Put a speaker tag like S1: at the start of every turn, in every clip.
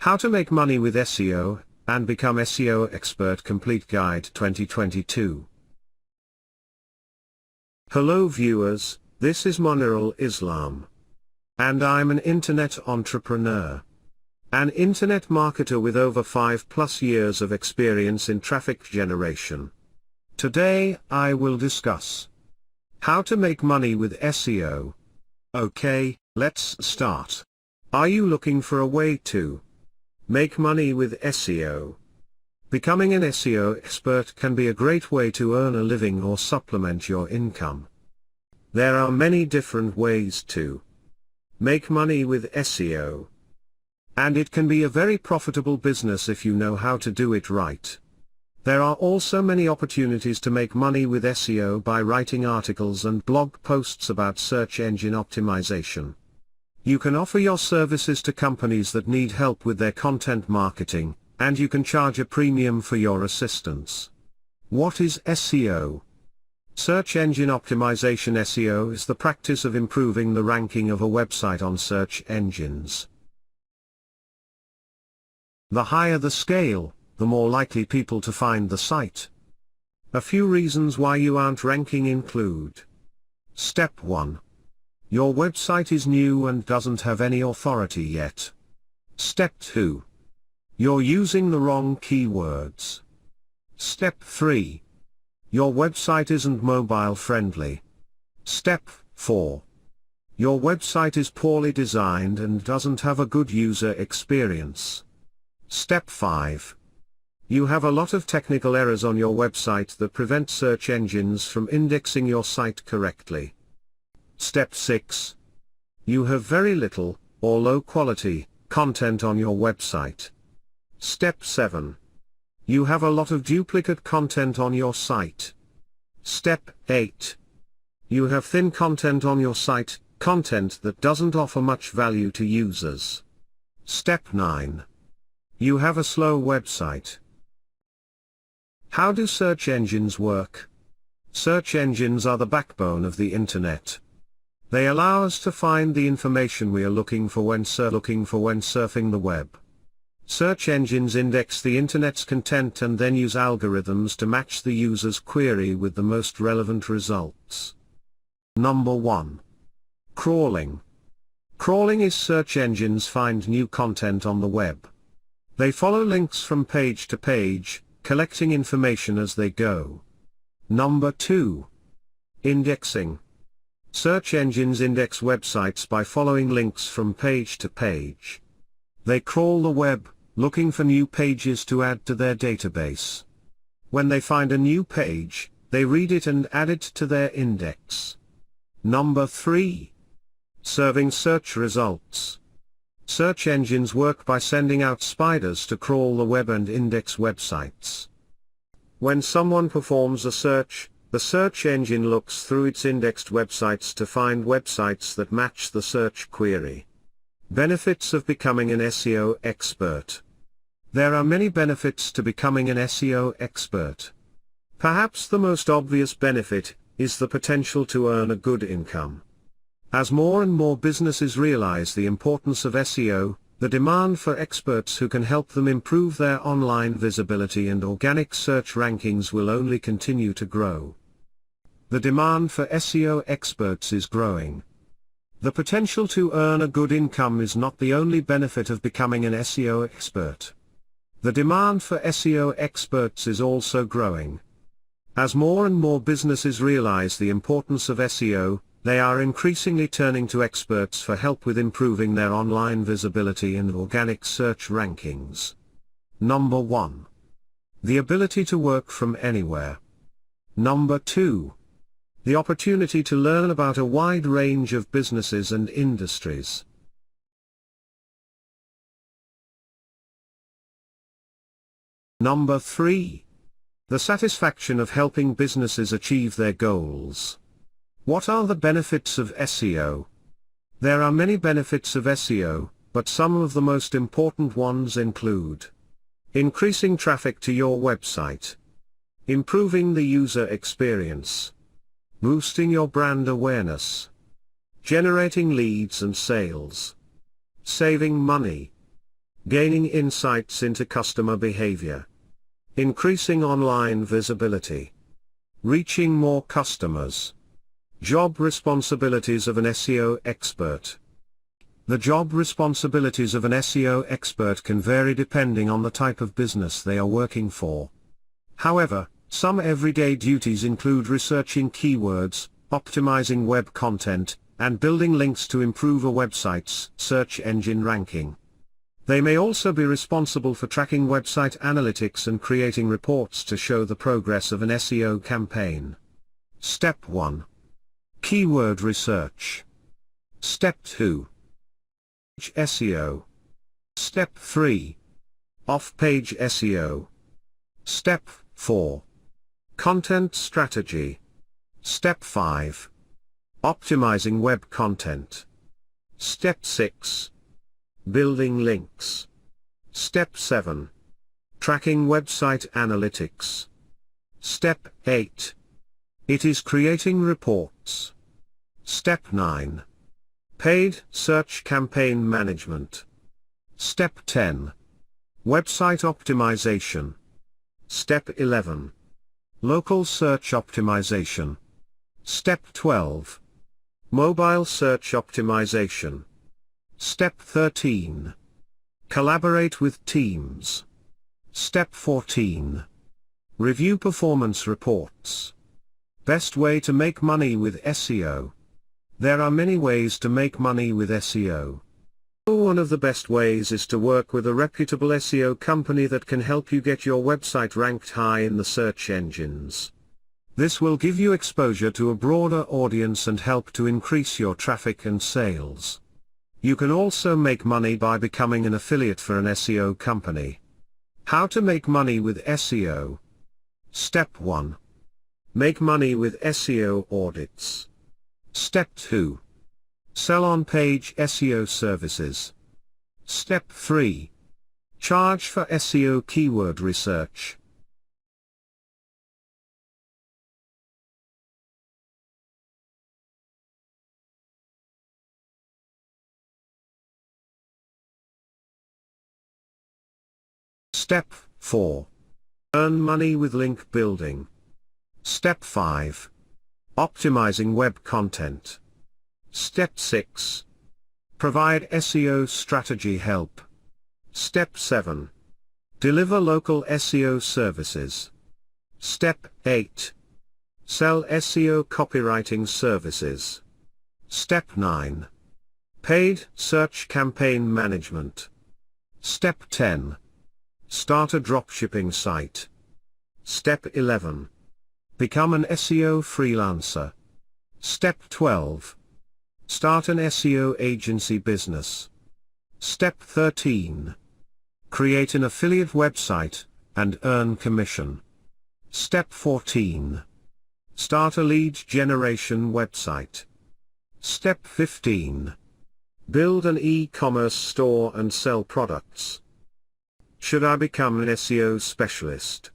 S1: How to Make Money with SEO, and Become SEO Expert Complete Guide 2022. Hello viewers, this is Monirul Islam. And I'm an internet entrepreneur. An internet marketer with over 5+ years of experience in traffic generation. Today, I will discuss how to make money with SEO. Okay, let's start. Are you looking for a way to make money with SEO? Becoming an SEO expert can be a great way to earn a living or supplement your income. There are many different ways to make money with SEO. And it can be a very profitable business if you know how to do it right. There are also many opportunities to make money with SEO by writing articles and blog posts about search engine optimization. You can offer your services to companies that need help with their content marketing, and you can charge a premium for your assistance. What is SEO? Search engine optimization. SEO is the practice of improving the ranking of a website on search engines. The higher the scale, the more likely people to find the site. A few reasons why you aren't ranking include: Step 1. Your website is new and doesn't have any authority yet. Step 2. You're using the wrong keywords. Step 3. Your website isn't mobile friendly. Step 4. Your website is poorly designed and doesn't have a good user experience. Step 5. You have a lot of technical errors on your website that prevent search engines from indexing your site correctly. Step 6. You have very little, or low quality, content on your website. Step 7. You have a lot of duplicate content on your site. Step 8. You have thin content on your site, content that doesn't offer much value to users. Step 9. You have a slow website. How do search engines work? Search engines are the backbone of the internet. They allow us to find the information we are looking for when surfing the web. Search engines index the internet's content and then use algorithms to match the user's query with the most relevant results. Number 1. Crawling. Crawling is search engines find new content on the web. They follow links from page to page, collecting information as they go. Number 2. Indexing. Search engines index websites by following links from page to page. They crawl the web, looking for new pages to add to their database. When they find a new page, they read it and add it to their index. Number 3. Serving search results. Search engines work by sending out spiders to crawl the web and index websites. When someone performs a search, the search engine looks through its indexed websites to find websites that match the search query. Benefits of becoming an SEO expert. There are many benefits to becoming an SEO expert. Perhaps the most obvious benefit is the potential to earn a good income. As more and more businesses realize the importance of SEO, the demand for experts who can help them improve their online visibility and organic search rankings will only continue to grow. The demand for SEO experts is growing. The potential to earn a good income is not the only benefit of becoming an SEO expert. The demand for SEO experts is also growing. As more and more businesses realize the importance of SEO, they are increasingly turning to experts for help with improving their online visibility and organic search rankings. Number 1. The ability to work from anywhere. Number 2. The opportunity to learn about a wide range of businesses and industries. Number 3. The satisfaction of helping businesses achieve their goals. What are the benefits of SEO? There are many benefits of SEO, but some of the most important ones include: increasing traffic to your website, improving the user experience, boosting your brand awareness, generating leads and sales, saving money, Gaining insights into customer behavior. Increasing online visibility. Reaching more customers. Job responsibilities of an SEO expert. The job responsibilities of an SEO expert can vary depending on the type of business they are working for. However, some everyday duties include researching keywords, optimizing web content, and building links to improve a website's search engine ranking. They may also be responsible for tracking website analytics and creating reports to show the progress of an SEO campaign. Step 1. Keyword research. Step 2. SEO. Step 3. Off-page SEO. Step 4. Content strategy. Step 5. Optimizing web content. Step 6. Building links. Step 7. Tracking website analytics. Step 8. It is creating reports. Step 9. Paid search campaign management. Step 10. Website optimization. Step 11. Local search optimization. Step 12. Mobile search optimization. Step 13. Collaborate with teams. Step 14. Review performance reports. Best way to make money with SEO. There are many ways to make money with SEO. One of the best ways is to work with a reputable SEO company that can help you get your website ranked high in the search engines. This will give you exposure to a broader audience and help to increase your traffic and sales. You can also make money by becoming an affiliate for an SEO company. How to make money with SEO? Step 1. Make money with SEO audits. Step 2. Sell on-page SEO services. Step 3. Charge for SEO keyword research. Step 4. Earn money with link building. Step 5. Optimizing web content. Step 6. Provide SEO strategy help. Step 7. Deliver local SEO services. Step 8. Sell SEO copywriting services. Step 9. Paid search campaign management. Step 10. Start a dropshipping site. Step 11. Become an SEO freelancer. Step 12. Start an SEO agency business. Step 13. Create an affiliate website, and earn commission. Step 14. Start a lead generation website. Step 15. Build an e-commerce store and sell products. Should I become an SEO specialist?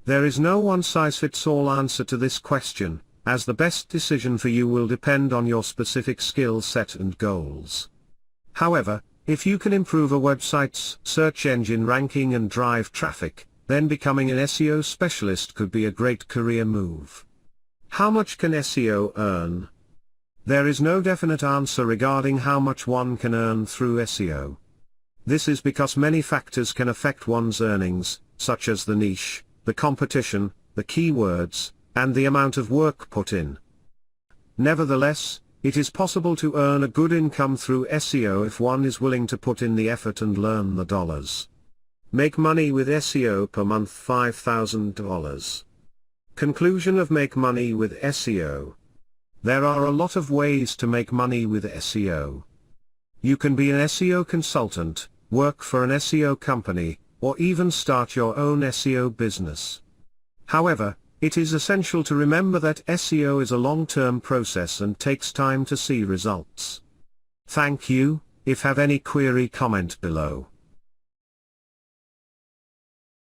S1: There is no one-size-fits-all answer to this question, as the best decision for you will depend on your specific skill set and goals. However, if you can improve a website's search engine ranking and drive traffic, then becoming an SEO specialist could be a great career move. How much can SEO earn? There is no definite answer regarding how much one can earn through SEO. This is because many factors can affect one's earnings, such as the niche, the competition, the keywords, and the amount of work put in. Nevertheless, it is possible to earn a good income through SEO if one is willing to put in the effort and learn the dollars. Make money with SEO per month $5,000. Conclusion of make money with SEO. There are a lot of ways to make money with SEO. You can be an SEO consultant, work for an SEO company, or even start your own SEO business. However, it is essential to remember that SEO is a long-term process and takes time to see results. Thank you. If have any query, comment below.